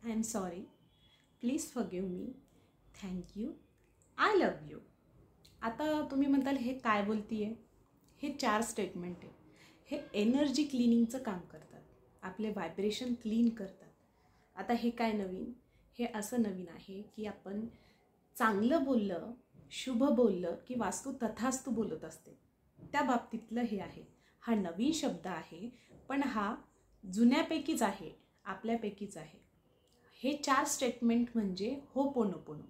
I am sorry, please forgive me, thank you, I love you. आता तुम्ही म्हणताल हे काय बोलतीये? हे 4 स्टेटमेंट आहे. हे एनर्जी क्लिनिंगचं काम करतात, आपले व्हायब्रेशन क्लीन करतात. आता हे काय नवीन? हे असं नवीन आहे की आपण चांगलं बोललं, शुभ बोललं की वास्तू तथास्तू बोलत असते, त्या बाबतीतलं हे आहे. हा नवीन शब्द आहे, पण हा जुन्यापैकीच आहे, आपल्यापैकीच आहे. हे 4 स्टेटमेंट म्हणजे होपोनोपोनो.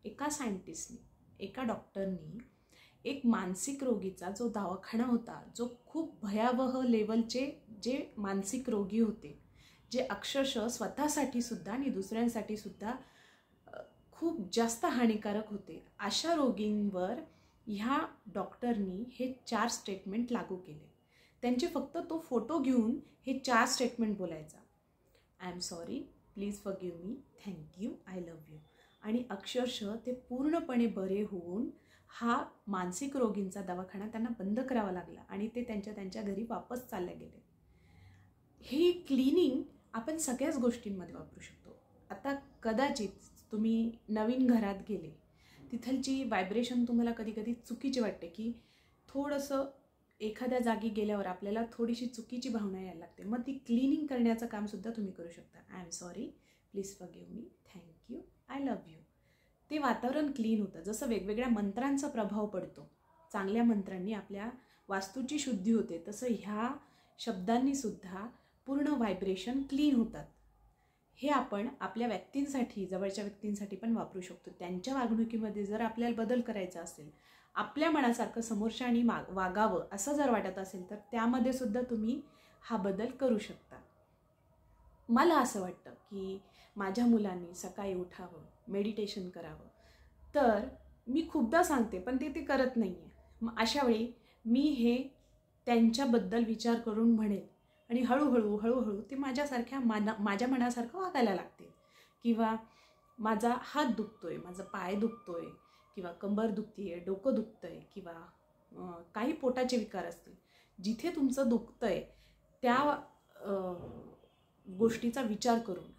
एका सायंटिस्टनी, एका डॉक्टरनी एक मानसिक रोगीचा जो दवाखाना होता, जो खूप भयावह लेवलचे जे मानसिक रोगी होते, जे अक्षरशः स्वतःसाठी सुद्धा आणि दुसऱ्यांसाठी सुद्धा खूप जास्त हानिकारक होते, अशा रोगींवर ह्या डॉक्टरनी हे 4 स्टेटमेंट लागू केले. त्यांचे फक्त तो फोटो घेऊन हे 4 स्टेटमेंट बोलायचा. I am sorry, please forgive me, thank you, I love you. आणि अक्षरशः ते पूर्णपणे बरे होऊन हा मानसिक रोगींचा दवाखाना त्यांना बंद करावा लागला आणि ते त्यांच्या घरी वापस चालले गेले. ही क्लिनिंग आपण सगळ्याच गोष्टींमध्ये वापरू शकतो. आता कदाचित तुम्ही नवीन घरात गेले, तिथलची व्हायब्रेशन तुम्हाला कधी कधी चुकीची वाटते, की थोडंसं एखाद्या जागी गेल्यावर आपल्याला थोडीशी चुकीची भावना यायला लागते. मग ती क्लिनिंग करण्याचं कामसुद्धा तुम्ही करू शकता. I am sorry, please forgive me, thank you, I love you. ते वातावरण क्लीन होतं. जसं वेगवेगळ्या मंत्रांचा प्रभाव पडतो, चांगल्या मंत्रांनी आपल्या वास्तूची शुद्धी होते, तसं ह्या शब्दांनी सुद्धा पूर्ण व्हायब्रेशन क्लीन होतात. हे आपण आपल्या व्यक्तींसाठी, जवळच्या व्यक्तींसाठी पण वापरू शकतो. त्यांच्या वागणुकीमध्ये जर आपल्याला बदल करायचा असेल, आपल्या मनासारखं समोरच्यानी वागावं असं जर वाटत असेल, तर त्यामध्ये सुद्धा तुम्ही हा बदल करू शकता. मला असं वाटतं की माझ्या मुलांनी सकाळी उठावं, मेडिटेशन करावं, तर मी खूपदा सांगते पण ते करत नाही आहे. मग अशा वेळी मी हे त्यांच्याबद्दल विचार करून म्हणेल आणि हळूहळू ते माझ्या मनासारखं वागायला लागते. किंवा माझा हात दुखतोय, माझा पाय दुखतोय, किंवा कंबर दुखतीये, डोकं दुखतंय, किंवा काही पोटाचे विकार असतील, जिथे तुमचं दुखतंय त्या गोष्टीचा विचार करून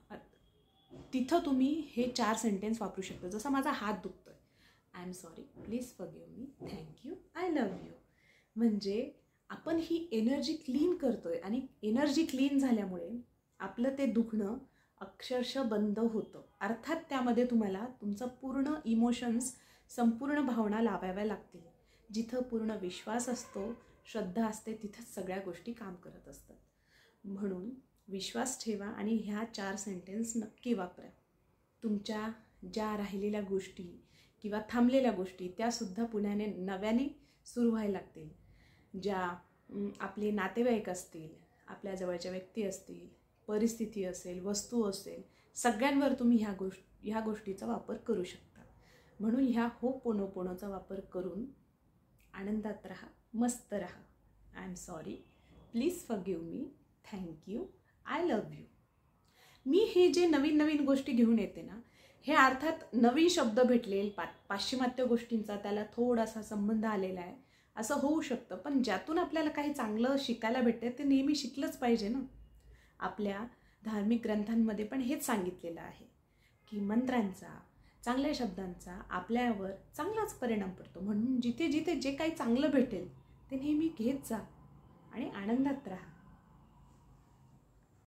तिथं तुम्ही हे 4 सेंटेन्स वापरू शकता. जसं माझा हात दुखतोय, I am sorry, please forgive me, thank you, I love you. म्हणजे आपण ही एनर्जी क्लीन करतोय आणि एनर्जी क्लीन झाल्यामुळे आपलं ते दुखणं अक्षरशः बंद होतं. अर्थात त्यामध्ये तुम्हाला तुमचं पूर्ण इमोशन्स, संपूर्ण भावना लावाव्या लागतील. जिथं पूर्ण विश्वास असतो, श्रद्धा असते, तिथंच सगळ्या गोष्टी काम करत असतात. म्हणून विश्वास ठेवा आणि ह्या 4 सेंटेन्स नक्की वापरा. तुमच्या ज्या राहिलेल्या गोष्टी किंवा थांबलेल्या गोष्टी त्यासुद्धा पुन्हा नव्याने सुरू व्हायला लागतील. ज्या आपले नातेवाईक असतील, आपल्या जवळच्या व्यक्ती असतील, परिस्थिती असेल, वस्तू असेल, सगळ्यांवर तुम्ही ह्या गोष्टीचा वापर करू शकता. म्हणून ह्या होपोनोपोनोचा वापर करून आनंदात राहा, मस्त राहा. I am sorry, please forgive me, thank you, I love you. मी हे जे नवीन गोष्टी घेऊन येते ना, हे अर्थात नवीन शब्द भेटले, पाश्चिमात्य गोष्टींचा त्याला थोडासा संबंध आलेला आहे असं होऊ शकतं. पण ज्यातून आपल्याला काही चांगलं शिकायला भेटते ते नेहमी शिकलंच पाहिजे ना. आपल्या धार्मिक ग्रंथांमध्ये पण हेच सांगितलेलं आहे की मंत्रांचा, चांगल्या शब्दांचा आपल्यावर चांगलाच परिणाम पडतो. म्हणून जिथे जिथे जे काही चांगलं भेटेल ते नेहमी घेत जा आणि आनंदात राहा.